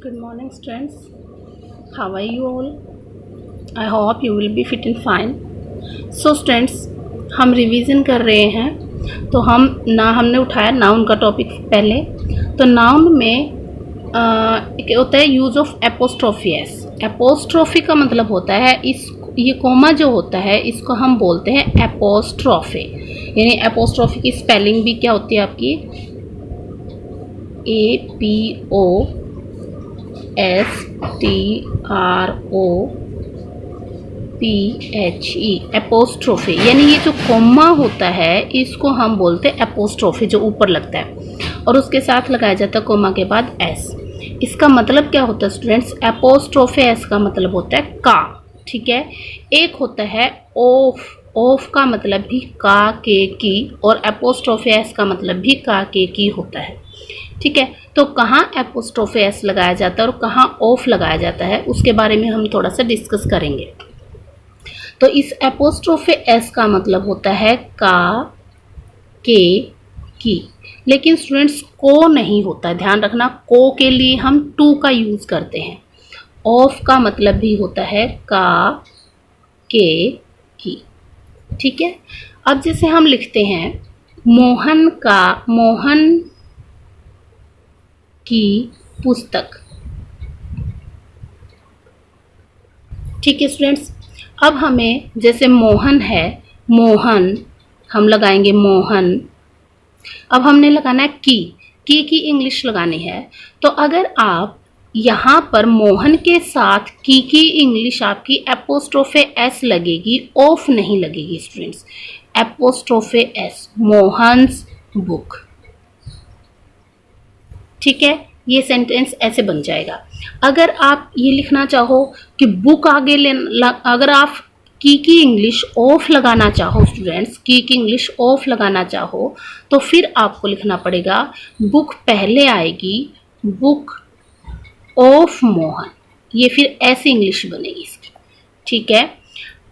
Good morning students. How are you all? I hope you will be fit and fine. So students, हम revision कर रहे हैं तो हमने उठाया नाउन का टॉपिक पहले। तो नाउन में एक होता है use of apostrophe S. Apostrophe का मतलब होता है ये कोमा जो होता है इसको हम बोलते हैं एपोस्ट्रोफी। यानी एपोस्ट्रोफी की स्पेलिंग भी क्या होती है आपकी APOSTROPHE एपोस्ट्रोफी। यानी ये जो कोमा होता है इसको हम बोलते हैं एपोस्ट्रोफी, जो ऊपर लगता है और उसके साथ लगाया जाता है कोमा के बाद एस। इसका मतलब क्या होता है स्टूडेंट्स? एपोस्ट्रोफी एस का मतलब होता है का, ठीक है। एक होता है ऑफ, ऑफ का मतलब भी का के की, और एपोस्ट्रोफी एस का मतलब भी का के की होता है, ठीक है। तो कहाँ एपोस्ट्रोफी एस लगाया जाता है और कहाँ ऑफ लगाया जाता है उसके बारे में हम थोड़ा सा डिस्कस करेंगे। तो इस एपोस्ट्रोफी एस का मतलब होता है का के की, लेकिन स्टूडेंट्स को नहीं होता, ध्यान रखना। को के लिए हम टू का यूज करते हैं। ऑफ का मतलब भी होता है का के की, ठीक है। अब जैसे हम लिखते हैं मोहन की पुस्तक, ठीक है स्टूडेंट्स। अब हमें जैसे मोहन है, मोहन हम लगाएंगे मोहन। अब हमने लगाना है की इंग्लिश लगानी है। तो अगर आप यहाँ पर मोहन के साथ की इंग्लिश आपकी एपोस्ट्रोफे एस लगेगी, ऑफ नहीं लगेगी स्टूडेंट्स। एपोस्ट्रोफे एस, मोहन्स बुक, ठीक है। ये सेंटेंस ऐसे बन जाएगा। अगर आप ये लिखना चाहो कि बुक आगे अगर आप की इंग्लिश ऑफ लगाना चाहो स्टूडेंट्स, की इंग्लिश ऑफ लगाना चाहो तो फिर आपको लिखना पड़ेगा बुक पहले आएगी, बुक ऑफ मोहन। ये फिर ऐसी इंग्लिश बनेगी इसकी, ठीक है।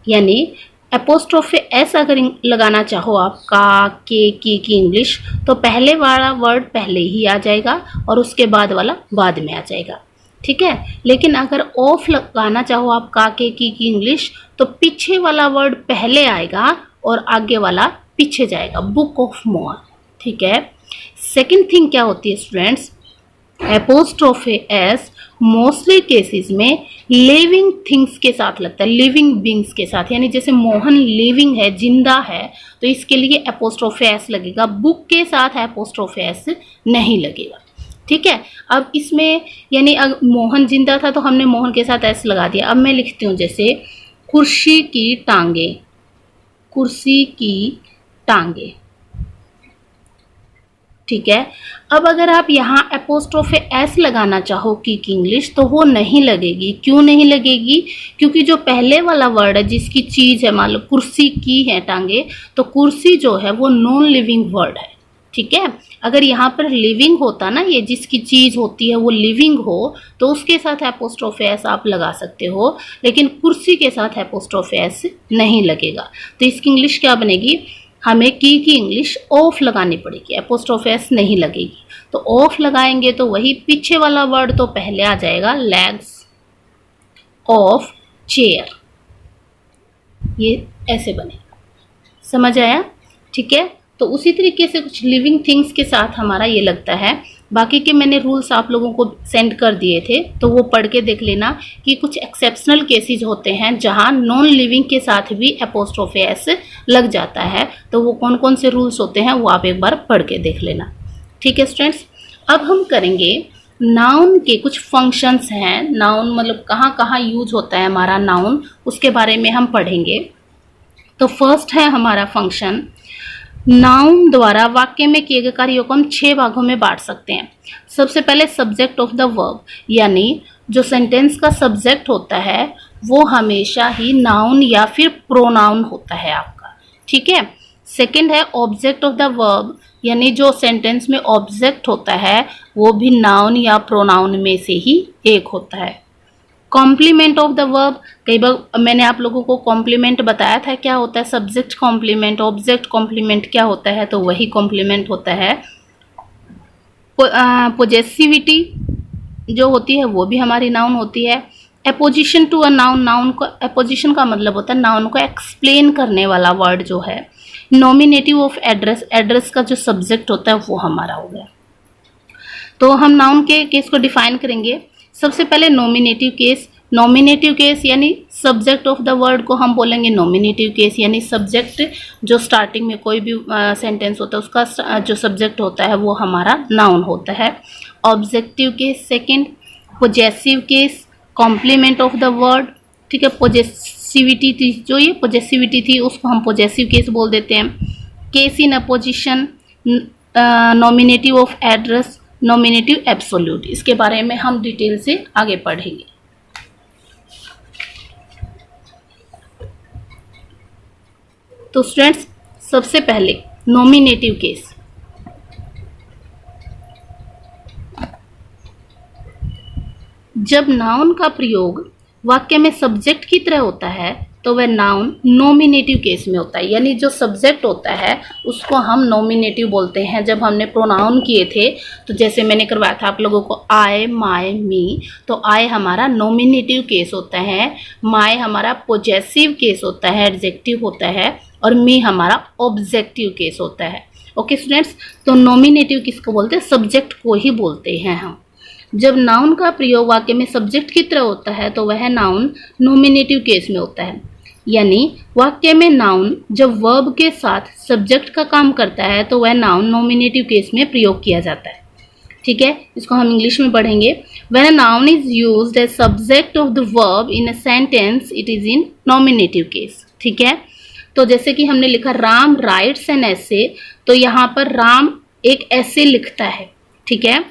यानी एपोस्ट्रोफी एस अगर लगाना चाहो आप का के की इंग्लिश, तो पहले वाला वर्ड पहले ही आ जाएगा और उसके बाद वाला बाद में आ जाएगा, ठीक है। लेकिन अगर ऑफ लगाना चाहो आप का के की इंग्लिश, तो पीछे वाला वर्ड पहले आएगा और आगे वाला पीछे जाएगा, बुक ऑफ मोहन, ठीक है। सेकंड थिंग क्या होती है students? Apostrophe S mostly cases में लिविंग थिंग्स के साथ लगता है, लिविंग बींग्स के साथ। यानी जैसे मोहन लिविंग है, जिंदा है, तो इसके लिए एपोस्ट्रोफी एस लगेगा। बुक के साथ एपोस्ट्रोफी एस नहीं लगेगा, ठीक है। अब इसमें यानी मोहन जिंदा था तो हमने मोहन के साथ एस लगा दिया। अब मैं लिखती हूँ जैसे कुर्सी की टांगे, कुर्सी की टांगे, ठीक है। अब अगर आप यहाँ एपोस्ट्रोफी एस लगाना चाहो की इंग्लिश, तो वो नहीं लगेगी। क्यों नहीं लगेगी? क्योंकि जो पहले वाला वर्ड है जिसकी चीज़ है, मान लो कुर्सी की है टांगे, तो कुर्सी जो है वो नॉन लिविंग वर्ड है, ठीक है। अगर यहाँ पर लिविंग होता ना, ये जिसकी चीज़ होती है वो लिविंग हो, तो उसके साथ एपोस्ट्रोफी एस आप लगा सकते हो, लेकिन कुर्सी के साथ एपोस्ट्रोफी एस नहीं लगेगा। तो इसकी इंग्लिश क्या बनेगी? हमें की इंग्लिश ऑफ लगानी पड़ेगी, एपोस्ट्रोफी एस नहीं लगेगी। तो ऑफ लगाएंगे तो वही पीछे वाला वर्ड तो पहले आ जाएगा, लेग्स ऑफ चेयर, ये ऐसे बनेगा। समझ आया? ठीक है। तो उसी तरीके से कुछ लिविंग थिंग्स के साथ हमारा ये लगता है। बाकी के मैंने रूल्स आप लोगों को सेंड कर दिए थे, तो वो पढ़ के देख लेना कि कुछ एक्सेप्शनल केसेस होते हैं जहां नॉन लिविंग के साथ भी एपोस्ट्रोफी एस लग जाता है। तो वो कौन कौन से रूल्स होते हैं वो आप एक बार पढ़ के देख लेना, ठीक है स्टूडेंट्स। अब हम करेंगे नाउन के कुछ फंक्शंस हैं। नाउन मतलब कहाँ कहाँ यूज होता है हमारा नाउन, उसके बारे में हम पढ़ेंगे। तो फर्स्ट है हमारा फंक्शन, नाउन द्वारा वाक्य में किए गए कार्यों को हम 6 भागों में बांट सकते हैं। सबसे पहले सब्जेक्ट ऑफ द वर्ब, यानी जो सेंटेंस का सब्जेक्ट होता है वो हमेशा ही नाउन या फिर प्रोनाउन होता है आपका, ठीक है। सेकंड है ऑब्जेक्ट ऑफ द वर्ब, यानी जो सेंटेंस में ऑब्जेक्ट होता है वो भी नाउन या प्रोनाउन में से ही एक होता है। कॉम्प्लीमेंट ऑफ द वर्ब, कई बार मैंने आप लोगों को कॉम्प्लीमेंट बताया था क्या होता है, सब्जेक्ट कॉम्प्लीमेंट, ऑब्जेक्ट कॉम्प्लीमेंट क्या होता है, तो वही कॉम्प्लीमेंट होता है। पोजेसिविटी, जो होती है वो भी हमारी नाउन होती है। Apposition to a noun, noun को एपोजिशन का मतलब होता है नाउन को एक्सप्लेन करने वाला वर्ड जो है। नॉमिनेटिव ऑफ एड्रेस, एड्रेस का जो सब्जेक्ट होता है वो हमारा हो गया। तो हम नाउन के केस को डिफाइन करेंगे। सबसे पहले नॉमिनेटिव केस, नॉमिनेटिव केस यानी सब्जेक्ट ऑफ द वर्ड को हम बोलेंगे नॉमिनेटिव केस, यानी सब्जेक्ट जो स्टार्टिंग में कोई भी सेंटेंस होता है उसका जो सब्जेक्ट होता है वो हमारा नाउन होता है। Objective case second, possessive case complement of the word, ठीक है। पोजेसिविटी थी, जो ये पोजेसिविटी थी उसको हम पोजेसिव केस बोल देते हैं। Case in opposition, nominative of address, nominative absolute, इसके बारे में हम डिटेल से आगे पढ़ेंगे। तो स्टूडेंट्स सबसे पहले नॉमिनेटिव केस, जब नाउन का प्रयोग वाक्य में सब्जेक्ट की तरह होता है तो वह नाउन नॉमिनेटिव केस में होता है, यानी जो सब्जेक्ट होता है उसको हम नॉमिनेटिव बोलते हैं। जब हमने प्रोनाउन किए थे तो जैसे मैंने करवाया था आप लोगों को आई, माय, मी, तो आई हमारा नॉमिनेटिव केस होता है, माय हमारा पोजेसिव केस होता है, एडजेक्टिव होता है, और मी हमारा ऑब्जेक्टिव केस होता है। ओके स्टूडेंट्स, तो नॉमिनेटिव किसको बोलते हैं? सब्जेक्ट को ही बोलते हैं हम। जब नाउन का प्रयोग वाक्य में सब्जेक्ट की तरह होता है तो वह नाउन नॉमिनेटिव केस में होता है, यानी वाक्य में नाउन जब वर्ब के साथ सब्जेक्ट का काम करता है तो वह नाउन नॉमिनेटिव केस में प्रयोग किया जाता है। ठीक है, इसको हम इंग्लिश में पढ़ेंगे। When a noun is used as subject of the verb in a sentence it is in nominative case. ठीक है, तो जैसे कि हमने लिखा राम राइट्स एन ऐसे, तो यहाँ पर राम एक ऐसे लिखता है। ठीक है,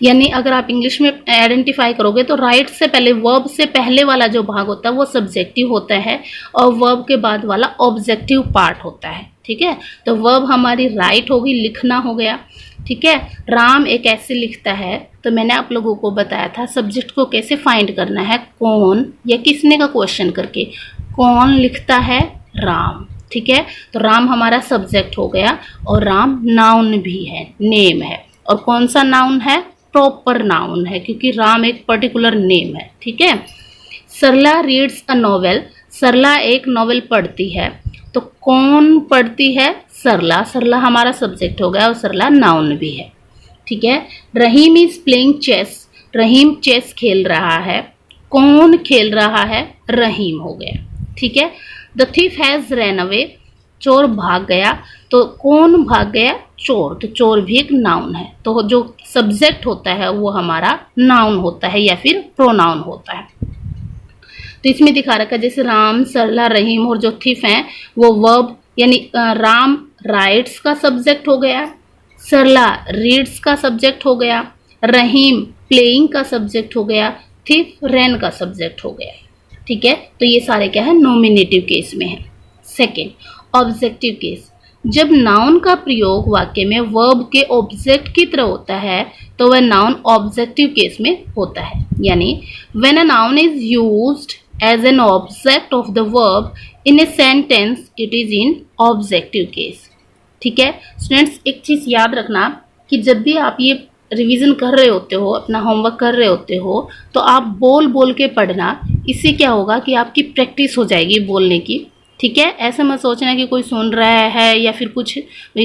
यानी अगर आप इंग्लिश में आइडेंटिफाई करोगे तो राइट से पहले, वर्ब से पहले वाला जो भाग होता है वो सब्जेक्टिव होता है और वर्ब के बाद वाला ऑब्जेक्टिव पार्ट होता है। ठीक है, तो वर्ब हमारी राइट होगी, लिखना हो गया। ठीक है, राम एक ऐसे लिखता है, तो मैंने आप लोगों को बताया था सब्जेक्ट को कैसे फाइंड करना है, कौन या किसने का क्वेश्चन करके। कौन लिखता है? राम। ठीक है, तो राम हमारा सब्जेक्ट हो गया और राम नाउन भी है, नेम है। और कौन सा नाउन है? प्रॉपर नाउन है, क्योंकि राम एक पर्टिकुलर नेम है। ठीक है, सरला रीड्स अ नॉवेल, सरला एक नॉवेल पढ़ती है, तो कौन पढ़ती है? सरला। सरला हमारा सब्जेक्ट हो गया और सरला नाउन भी है। ठीक है, Rahim is playing chess, Rahim chess खेल रहा है, कौन खेल रहा है? रहीम हो गया। ठीक है, the thief has run away, चोर भाग गया, तो कौन भाग गया? चोर। तो चोर भी एक नाउन है, तो जो सब्जेक्ट होता है वो हमारा नाउन होता है या फिर प्रोनाउन होता है। तो इसमें दिखा रखा है जैसे राम, सरला, रहीम और जो थीफ हैं वो वर्ब, यानी राम राइट्स का सब्जेक्ट हो गया, सरला रीड्स का सब्जेक्ट हो गया, रहीम प्लेइंग का सब्जेक्ट हो गया, थीफ रन का सब्जेक्ट हो गया। ठीक है, तो ये सारे क्या है? नॉमिनेटिव केस में है। सेकेंड, ऑब्जेक्टिव केस, जब नाउन का प्रयोग वाक्य में वर्ब के ऑब्जेक्ट की तरह होता है तो वह नाउन ऑब्जेक्टिव केस में होता है, यानी when a noun is used as an object of the verb in a sentence it is in objective case. ठीक है स्टूडेंट्स, एक चीज याद रखना कि जब भी आप ये रिवीजन कर रहे होते हो, अपना होमवर्क कर रहे होते हो, तो आप बोल बोल के पढ़ना। इससे क्या होगा कि आपकी प्रैक्टिस हो जाएगी बोलने की। ठीक है, ऐसा मत सोचना कि कोई सुन रहा है या फिर कुछ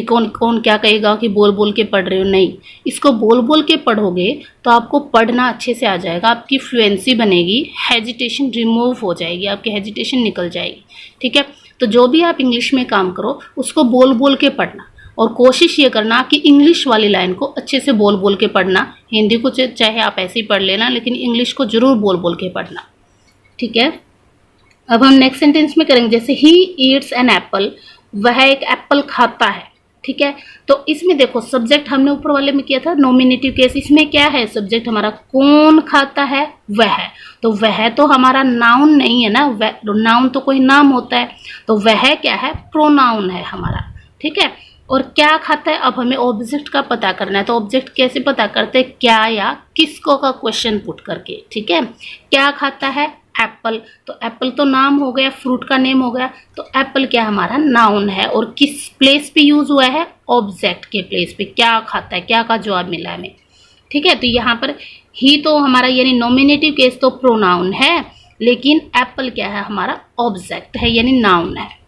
कौन कौन क्या कहेगा कि बोल बोल के पढ़ रहे हो। नहीं, इसको बोल बोल के पढ़ोगे तो आपको पढ़ना अच्छे से आ जाएगा, आपकी फ्लुएंसी बनेगी, हेजिटेशन रिमूव हो जाएगी, आपकी हेजिटेशन निकल जाएगी। ठीक है, तो जो भी आप इंग्लिश में काम करो उसको बोल बोल के पढ़ना और कोशिश ये करना कि इंग्लिश वाली लाइन को अच्छे से बोल बोल के पढ़ना। हिंदी को चाहे आप ऐसे ही पढ़ लेना, लेकिन इंग्लिश को जरूर बोल बोल के पढ़ना। ठीक है, अब हम नेक्स्ट सेंटेंस में करेंगे जैसे ही ईट्स एन एप्पल, वह एक एप्पल खाता है। ठीक है, तो इसमें देखो सब्जेक्ट हमने ऊपर वाले में किया था नॉमिनेटिव केस, इसमें क्या है? सब्जेक्ट हमारा कौन खाता है? वह। तो वह तो हमारा नाउन नहीं है ना, नाउन तो कोई नाम होता है, तो वह क्या है? प्रोनाउन है हमारा। ठीक है, और क्या खाता है? अब हमें ऑब्जेक्ट का पता करना है, तो ऑब्जेक्ट कैसे पता करते हैं? क्या या किसको का क्वेश्चन पुट करके। ठीक है, क्या खाता है? एप्पल। तो एप्पल तो नाम हो गया, फ्रूट का नेम हो गया, तो एप्पल क्या हमारा? नाउन है। और किस प्लेस पे यूज हुआ है? ऑब्जेक्ट के प्लेस पे। क्या खाता है, क्या का जवाब मिला हमें। ठीक है, तो यहाँ पर ही तो हमारा यानी नॉमिनेटिव केस तो प्रोनाउन है, लेकिन एप्पल क्या है, हमारा ऑब्जेक्ट है यानी नाउन है।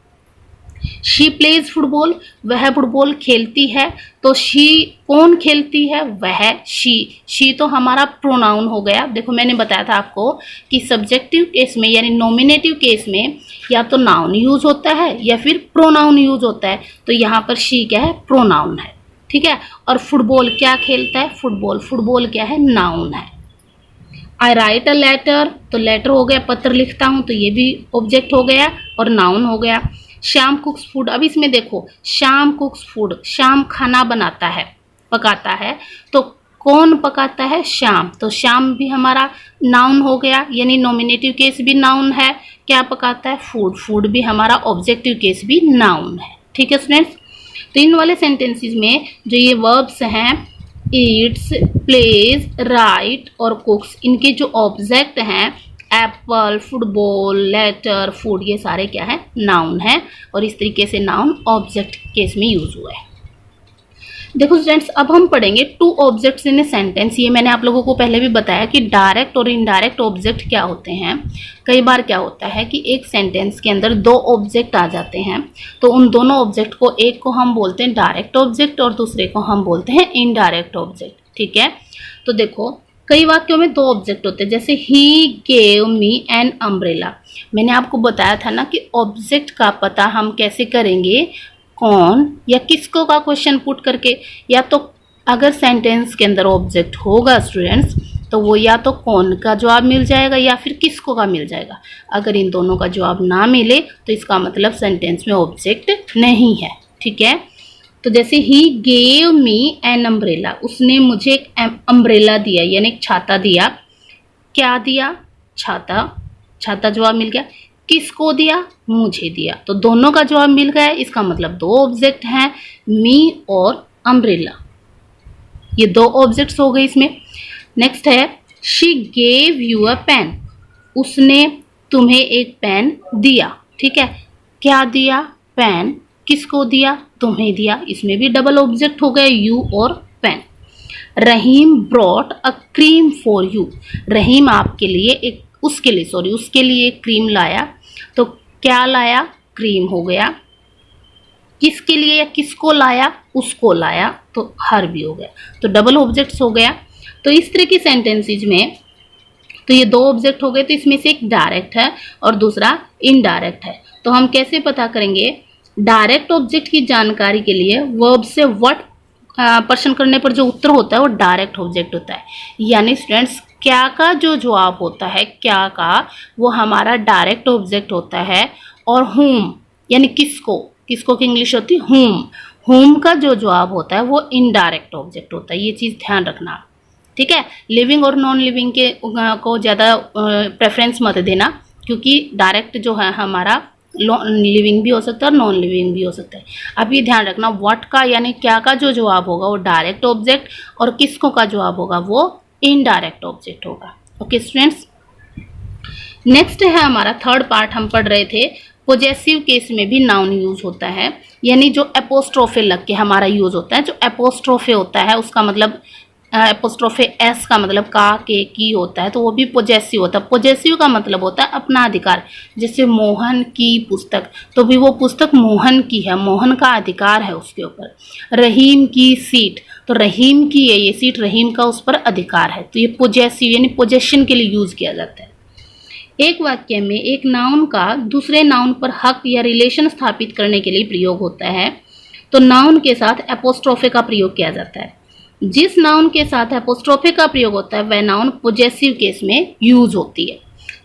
शी प्लेज फुटबॉल, वह फुटबॉल खेलती है, तो शी कौन खेलती है, वह शी तो हमारा प्रोनाउन हो गया। देखो मैंने बताया था आपको कि सब्जेक्टिव केस में यानी नॉमिनेटिव केस में या तो नाउन यूज होता है या फिर प्रोनाउन यूज होता है, तो यहाँ पर शी क्या है, प्रोनाउन है, ठीक है। और फुटबॉल क्या खेलता है, फुटबॉल क्या है, नाउन है। आई राइट अ लेटर, तो लेटर हो गया, पत्र लिखता हूं, तो ये भी ऑब्जेक्ट हो गया और नाउन हो गया। श्याम कुक्स फूड, अब इसमें देखो श्याम कुक्स फूड, श्याम खाना बनाता है, पकाता है, तो कौन पकाता है, श्याम, तो श्याम भी हमारा नाउन हो गया यानी नॉमिनेटिव केस भी नाउन है। क्या पकाता है, फूड भी हमारा ऑब्जेक्टिव केस भी नाउन है, ठीक है स्टूडेंट्स। तो इन वाले सेंटेंसेस में जो ये वर्ब्स हैं ईट्स, प्लेज, राइट और कुक्स, इनके जो ऑब्जेक्ट हैं एप्पल, फुटबॉल, लेटर, फूड, ये सारे क्या है, नाउन है, और इस तरीके से नाउन ऑब्जेक्ट केस में यूज हुआ है। देखो स्टूडेंट्स, अब हम पढ़ेंगे two objects in a sentence. ये मैंने आप लोगों को पहले भी बताया कि डायरेक्ट और इनडायरेक्ट ऑब्जेक्ट क्या होते हैं। कई बार क्या होता है कि एक सेंटेंस के अंदर दो ऑब्जेक्ट आ जाते हैं, तो उन दोनों ऑब्जेक्ट को, एक को हम बोलते हैं डायरेक्ट ऑब्जेक्ट और दूसरे को हम बोलते हैं इनडायरेक्ट ऑब्जेक्ट, ठीक है। तो देखो कई वाक्यों में दो ऑब्जेक्ट होते हैं, जैसे he gave me an umbrella. मैंने आपको बताया था ना कि ऑब्जेक्ट का पता हम कैसे करेंगे, कौन या किसको का क्वेश्चन पुट करके, या तो अगर सेंटेंस के अंदर ऑब्जेक्ट होगा स्टूडेंट्स, तो वो या तो कौन का जवाब मिल जाएगा या फिर किसको का मिल जाएगा। अगर इन दोनों का जवाब ना मिले तो इसका मतलब सेंटेंस में ऑब्जेक्ट नहीं है, ठीक है। तो जैसे he gave me an umbrella, उसने मुझे एक अम्ब्रेला दिया यानी एक छाता दिया। क्या दिया, छाता जवाब मिल गया। किसको दिया, मुझे दिया, तो दोनों का जवाब मिल गया। इसका मतलब दो ऑब्जेक्ट हैं, मी और अम्ब्रेला, ये दो ऑब्जेक्ट्स हो गए इसमें। नेक्स्ट है she gave you a pen, उसने तुम्हें एक पेन दिया, ठीक है। क्या दिया, पेन, किसको दिया, तुम्हें दिया, इसमें भी डबल ऑब्जेक्ट हो गए, यू और pen. Rahim brought a cream for you, Rahim आपके लिए उसके लिए क्रीम लाया, तो क्या लाया, क्रीम हो गया। किसके लिए या किसको लाया, उसको लाया, तो हर भी हो गया, तो डबल ऑब्जेक्ट्स हो गया। तो इस तरह की सेंटेंसेज में तो ये दो ऑब्जेक्ट हो गए, तो इसमें से एक डायरेक्ट है और दूसरा इनडायरेक्ट है। तो हम कैसे पता करेंगे, डायरेक्ट ऑब्जेक्ट की जानकारी के लिए वर्ब से व्हाट प्रश्न करने पर जो उत्तर होता है वो डायरेक्ट ऑब्जेक्ट होता है। यानी स्टूडेंट्स क्या का जो जवाब होता है, क्या का, वो हमारा डायरेक्ट ऑब्जेक्ट होता है, और हुम यानी किसको की इंग्लिश होती है हुम का जो जवाब होता है वो इनडायरेक्ट ऑब्जेक्ट होता है। ये चीज़ ध्यान रखना, ठीक है। लिविंग और नॉन लिविंग के को ज़्यादा प्रेफरेंस मत देना, क्योंकि डायरेक्ट जो है हमारा लिविंग भी हो सकता है और नॉन लिविंग भी हो सकता है। अब ये ध्यान रखना, व्हाट का यानी क्या का जो जवाब होगा वो डायरेक्ट ऑब्जेक्ट, और किसको का जवाब होगा वो इनडायरेक्ट ऑब्जेक्ट होगा। ओके स्टूडेंट्स, नेक्स्ट है हमारा थर्ड पार्ट, हम पढ़ रहे थे पोजेसिव केस में भी नाउन यूज होता है, यानी जो एपोस्ट्रोफे लग के हमारा यूज होता है। जो एपोस्ट्रोफे होता है उसका मतलब एपोस्ट्रोफे एस का मतलब का, के, की होता है, तो वो भी पोजेसिव होता है। पोजेसिव का मतलब होता है अपना अधिकार, जैसे मोहन की पुस्तक, तो भी वो पुस्तक मोहन की है, मोहन का अधिकार है उसके ऊपर। रहीम की सीट, तो रहीम की है ये सीट, रहीम का उस पर अधिकार है, तो ये पोजेसिव यानी पोजेशन के लिए यूज किया जाता है। एक वाक्य में एक नाउन का दूसरे नाउन पर हक या रिलेशन स्थापित करने के लिए प्रयोग होता है, तो नाउन के साथ एपोस्ट्रोफे का प्रयोग किया जाता है। जिस नाउन के साथ एपोस्ट्रोफे का प्रयोग होता है वह नाउन पोजेसिव केस में यूज होती है।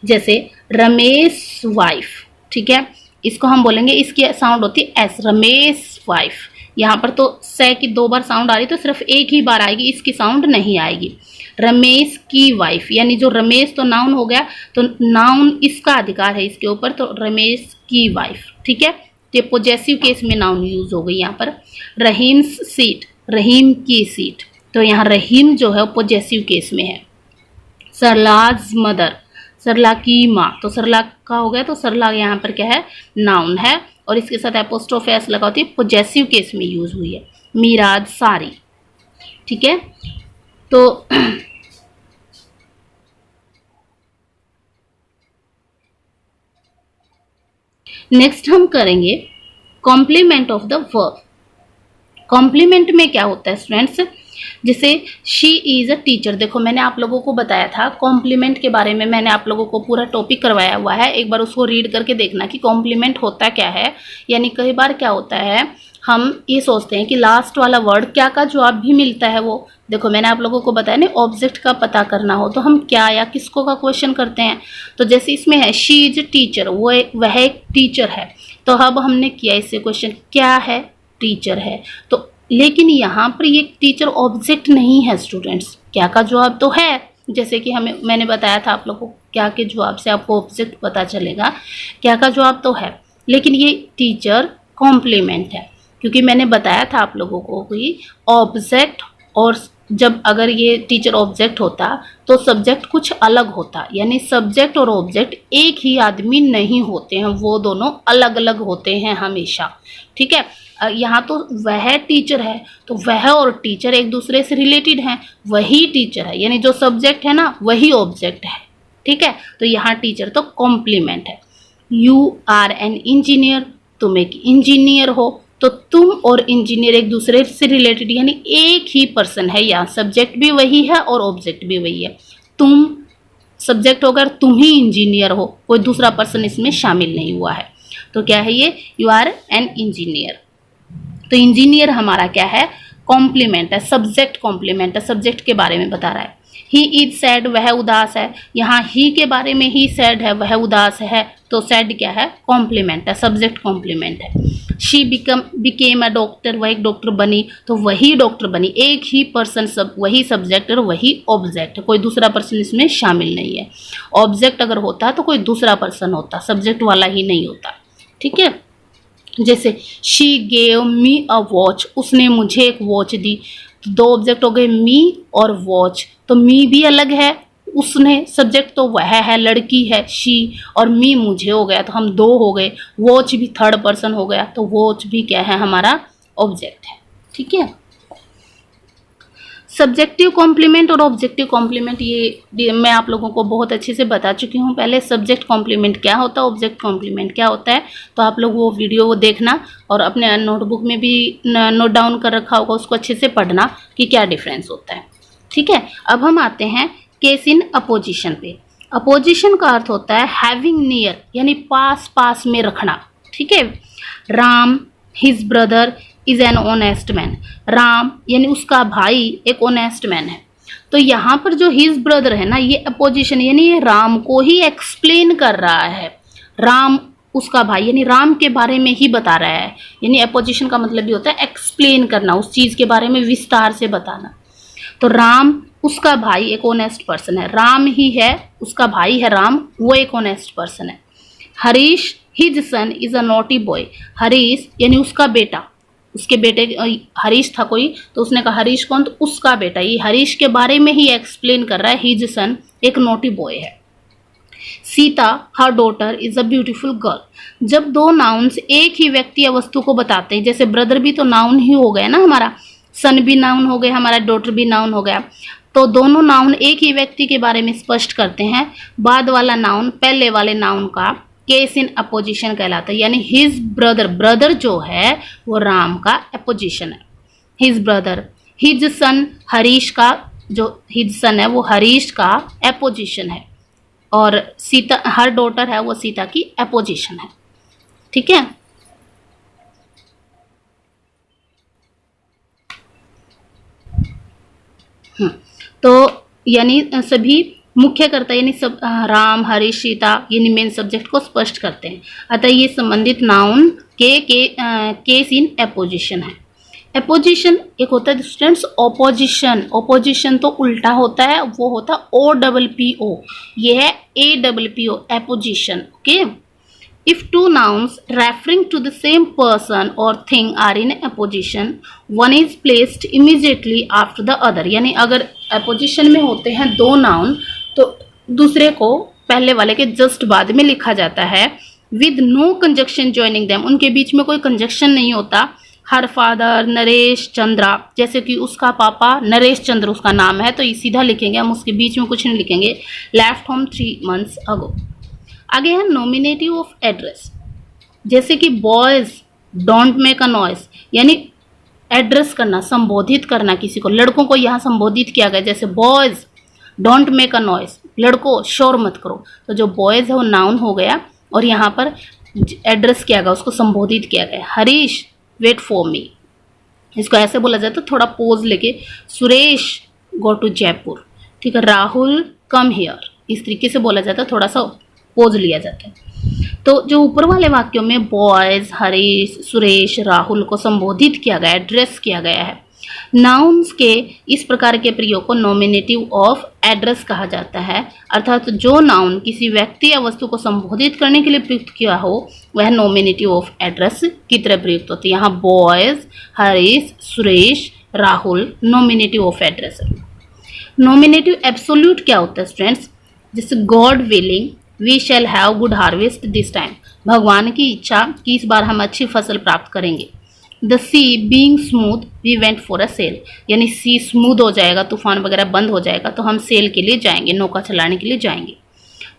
जैसे रमेश वाइफ, ठीक है, इसको हम बोलेंगे, इसकी साउंड होती है एस, रमेश वाइफ। यहाँ पर तो से की दो बार साउंड आ रही, तो सिर्फ एक ही बार आएगी, इसकी साउंड नहीं आएगी। रमेश की वाइफ, यानी जो रमेश तो नाउन हो गया, तो नाउन इसका अधिकार है इसके ऊपर, तो रमेश की वाइफ, ठीक है। तो पोजेसिव केस में नाउन यूज हो गई यहाँ पर। रहीम सीट, रहीम की सीट, तो यहाँ रहीम जो है पोजेसिव केस में है। सरलाज मदर, सरला की माँ, तो सरला का हो गया, तो सरला यहाँ पर क्या है, नाउन है, और इसके साथ एपोस्ट्रोफे एस लगा होती है, पोजेसिव केस में यूज हुई है। मीराज सारी, ठीक है। तो नेक्स्ट हम करेंगे complement of the verb. Complement में क्या होता है स्टूडेंट्स, जैसे शी इज अ टीचर। देखो मैंने आप लोगों को बताया था कॉम्प्लीमेंट के बारे में, मैंने आप लोगों को पूरा टॉपिक करवाया हुआ है, एक बार उसको रीड करके देखना कि कॉम्प्लीमेंट होता क्या है। यानी कई बार क्या होता है, हम ये सोचते हैं कि लास्ट वाला वर्ड क्या का जवाब भी मिलता है। वो देखो मैंने आप लोगों को बताया ना, ऑब्जेक्ट का पता करना हो तो हम क्या या किसको का क्वेश्चन करते हैं। तो जैसे इसमें है शी इज टीचर, वह एक टीचर है, तो अब हमने किया इससे क्वेश्चन क्या है, टीचर है। तो लेकिन यहाँ पर ये टीचर ऑब्जेक्ट नहीं है स्टूडेंट्स, क्या का जवाब तो है, जैसे कि मैंने बताया था आप लोगों को क्या के जवाब से आपको ऑब्जेक्ट पता चलेगा, क्या का जवाब तो है, लेकिन ये टीचर कॉम्प्लीमेंट है, क्योंकि मैंने बताया था आप लोगों को कि ऑब्जेक्ट और जब अगर ये टीचर ऑब्जेक्ट होता तो सब्जेक्ट कुछ अलग होता, यानी सब्जेक्ट और ऑब्जेक्ट एक ही आदमी नहीं होते हैं, वो दोनों अलग अलग होते हैं हमेशा। ठीक है, यहाँ तो वह टीचर है, तो वह और टीचर एक दूसरे से रिलेटेड हैं, वही टीचर है, यानी जो सब्जेक्ट है ना वही ऑब्जेक्ट है। ठीक है, तो यहाँ टीचर तो कॉम्प्लीमेंट है। यू आर एन इंजीनियर, तुम एक इंजीनियर हो, तो तुम और इंजीनियर एक दूसरे से रिलेटेड, यानी एक ही पर्सन है, यहाँ सब्जेक्ट भी वही है और ऑब्जेक्ट भी वही है। तुम सब्जेक्ट होकर तुम ही इंजीनियर हो, कोई दूसरा पर्सन इसमें शामिल नहीं हुआ है। तो क्या है ये, यू आर एन इंजीनियर। तो इंजीनियर हमारा क्या है, कॉम्प्लीमेंट है, सब्जेक्ट कॉम्प्लीमेंट है, सब्जेक्ट के बारे में बता रहा है। ही इज सैड, वह उदास है, यहाँ ही के बारे में ही सैड है, वह उदास है, तो सैड क्या है, कॉम्प्लीमेंट है, सब्जेक्ट कॉम्प्लीमेंट है। शी बिकेम अ डॉक्टर, वह एक डॉक्टर बनी, तो वही डॉक्टर बनी, एक ही पर्सन, सब वही सब्जेक्ट और वही ऑब्जेक्ट, कोई दूसरा पर्सन इसमें शामिल नहीं है। ऑब्जेक्ट अगर होता तो कोई दूसरा पर्सन होता, सब्जेक्ट वाला ही नहीं होता। ठीक है, जैसे she gave me a watch, उसने मुझे एक वॉच दी, तो दो ऑब्जेक्ट हो गए, मी और वॉच, तो मी भी अलग है, उसने सब्जेक्ट तो वह है, लड़की है शी, और मी मुझे हो गया, तो हम दो हो गए। वॉच भी थर्ड पर्सन हो गया, तो वॉच भी क्या है, हमारा ऑब्जेक्ट है। ठीक है, सब्जेक्टिव कॉम्प्लीमेंट और ऑब्जेक्टिव कॉम्प्लीमेंट ये मैं आप लोगों को बहुत अच्छे से बता चुकी हूँ पहले, सब्जेक्ट कॉम्प्लीमेंट क्या होता है, ऑब्जेक्ट कॉम्प्लीमेंट क्या होता है। तो आप लोग वो वीडियो वो देखना और अपने नोटबुक में भी नोट डाउन कर रखा होगा, उसको अच्छे से पढ़ना कि क्या डिफरेंस होता है। ठीक है, अब हम आते हैं केस इन अपोजिशन पे। अपोजिशन का अर्थ होता है हैविंग नियर, यानी पास पास में रखना। ठीक है, Ram his brother is an honest man, Ram यानी उसका भाई एक ऑनेस्ट मैन है। तो यहाँ पर जो हिज ब्रदर है ना, ये अपोजिशन, यानी ये राम को ही एक्सप्लेन कर रहा है, राम उसका भाई, यानी राम के बारे में ही बता रहा है। यानी अपोजिशन का मतलब भी होता है एक्सप्लेन करना, उस चीज के बारे में विस्तार से बताना। तो राम उसका भाई एक ऑनेस्ट पर्सन है, राम ही है, उसका भाई है राम, वो एक ऑनेस्ट पर्सन है। Harish his son is a naughty boy, Harish यानी उसका बेटा, उसके बेटे हरीश था कोई, तो उसने कहा हरीश कौन, तो उसका बेटा, ये हरीश के बारे में ही एक्सप्लेन कर रहा है, हिज सन एक नॉटी बॉय है। Sita her daughter is a beautiful girl, जब दो नाउन्स एक ही व्यक्ति या वस्तु को बताते हैं, जैसे ब्रदर भी तो नाउन ही हो गया ना हमारा, सन भी नाउन हो गया हमारा, डॉटर भी नाउन हो गया, तो दोनों नाउन एक ही व्यक्ति के बारे में स्पष्ट करते हैं, बाद वाला नाउन पहले वाले नाउन का केस इन अपोजिशन कहलाता है। यानी हिज ब्रदर, ब्रदर जो है वो राम का अपोजिशन है, his brother. His son Harish का, जो हिज सन है वो हरीश का अपोजिशन है, और सीता हर डॉटर है वो सीता की अपोजिशन है। ठीक है, तो यानी सभी मुख्य करता यानी सब राम हरीश सीता यानी मेन सब्जेक्ट को स्पष्ट करते हैं, अतः ये संबंधित नाउन केस इन अपोजिशन है। अपोजिशन एक होता है स्टूडेंट्स ऑपोजिशन, ऑपोजिशन तो उल्टा होता है, वो होता है OPPO, ये है APPO opposition. Okay, if two nouns referring to the same person or thing are in opposition, one is placed immediately after the other, यानी अगर अपोजिशन में होते हैं दो नाउन तो दूसरे को पहले वाले के जस्ट बाद में लिखा जाता है, with no conjunction joining them, उनके बीच में कोई कंजक्शन नहीं होता। हर फादर नरेश चंद्रा, जैसे कि उसका पापा नरेश चंद्र उसका नाम है, तो ये सीधा लिखेंगे हम, उसके बीच में कुछ नहीं लिखेंगे। Left home 3 months ago। आगे है नॉमिनेटिव ऑफ एड्रेस। जैसे कि boys don't make a noise, यानी एड्रेस करना, संबोधित करना किसी को, लड़कों को यहाँ संबोधित किया गया, जैसे boys don't make a noise, लड़कों शोर मत करो। तो जो बॉयज है वो नाउन हो गया और यहाँ पर एड्रेस किया गया, उसको संबोधित किया गया। हरीश वेट फॉर मी, इसको ऐसे बोला जाता है थोड़ा पोज लेके, सुरेश गो टू जयपुर, ठीक है। राहुल कम हियर, इस तरीके से बोला जाता है, थोड़ा सा पोज लिया जाता है। तो जो ऊपर वाले वाक्यों में बॉयज, हरीश, सुरेश, राहुल को संबोधित किया गया, एड्रेस किया गया है। नाउन्स के इस प्रकार के प्रयोग को नॉमिनेटिव ऑफ एड्रेस कहा जाता है, अर्थात जो नाउन किसी व्यक्ति या वस्तु को संबोधित करने के लिए प्रयुक्त किया हो वह नॉमिनेटिव ऑफ एड्रेस की तरह प्रयुक्त होती है। यहाँ boys, Harish, Suresh, Rahul nominative of address है। नॉमिनेटिव एब्सोल्यूट क्या होता है स्टूडेंट्स? जैसे God willing we shall have good harvest this time, भगवान की इच्छा कि इस बार हम अच्छी फसल प्राप्त करेंगे। The sea being smooth we went for a sail, यानी सी स्मूथ हो जाएगा, तूफान वगैरह बंद हो जाएगा तो हम सेल के लिए जाएंगे, नौका चलाने के लिए जाएंगे।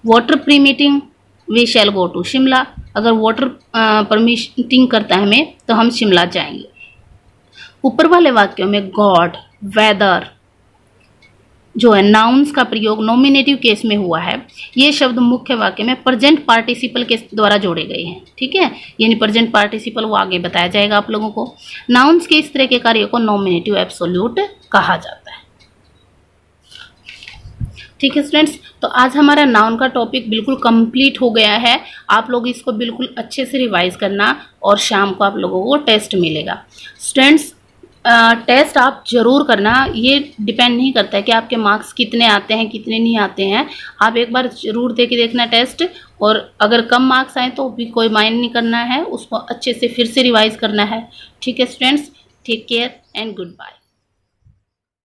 Water permitting we shall go to Shimla, अगर वाटर परमिटिंग करता है हमें तो हम शिमला जाएंगे। ऊपर वाले वाक्यों में गॉड, वेदर जो है नाउन्स का प्रयोग नॉमिनेटिव केस में हुआ है, ये शब्द मुख्य वाक्य में प्रेजेंट पार्टिसिपल के द्वारा जोड़े गए हैं, ठीक है। यानी प्रेजेंट पार्टिसिपल वो आगे बताया जाएगा आप लोगों को। नाउन्स के इस तरह के कार्यों को नॉमिनेटिव एब्सोल्यूट कहा जाता है, ठीक है स्टूडेंट्स। तो आज हमारा नाउन का टॉपिक बिल्कुल कंप्लीट हो गया है। आप लोग इसको बिल्कुल अच्छे से रिवाइज करना और शाम को आप लोगों को टेस्ट मिलेगा। स्टूडेंट्स टेस्ट आप ज़रूर करना, ये डिपेंड नहीं करता है कि आपके मार्क्स कितने आते हैं कितने नहीं आते हैं। आप एक बार ज़रूर दे के देखना टेस्ट, और अगर कम मार्क्स आए तो भी कोई माइंड नहीं करना है, उसको अच्छे से फिर से रिवाइज करना है, ठीक है students. Take care and good bye.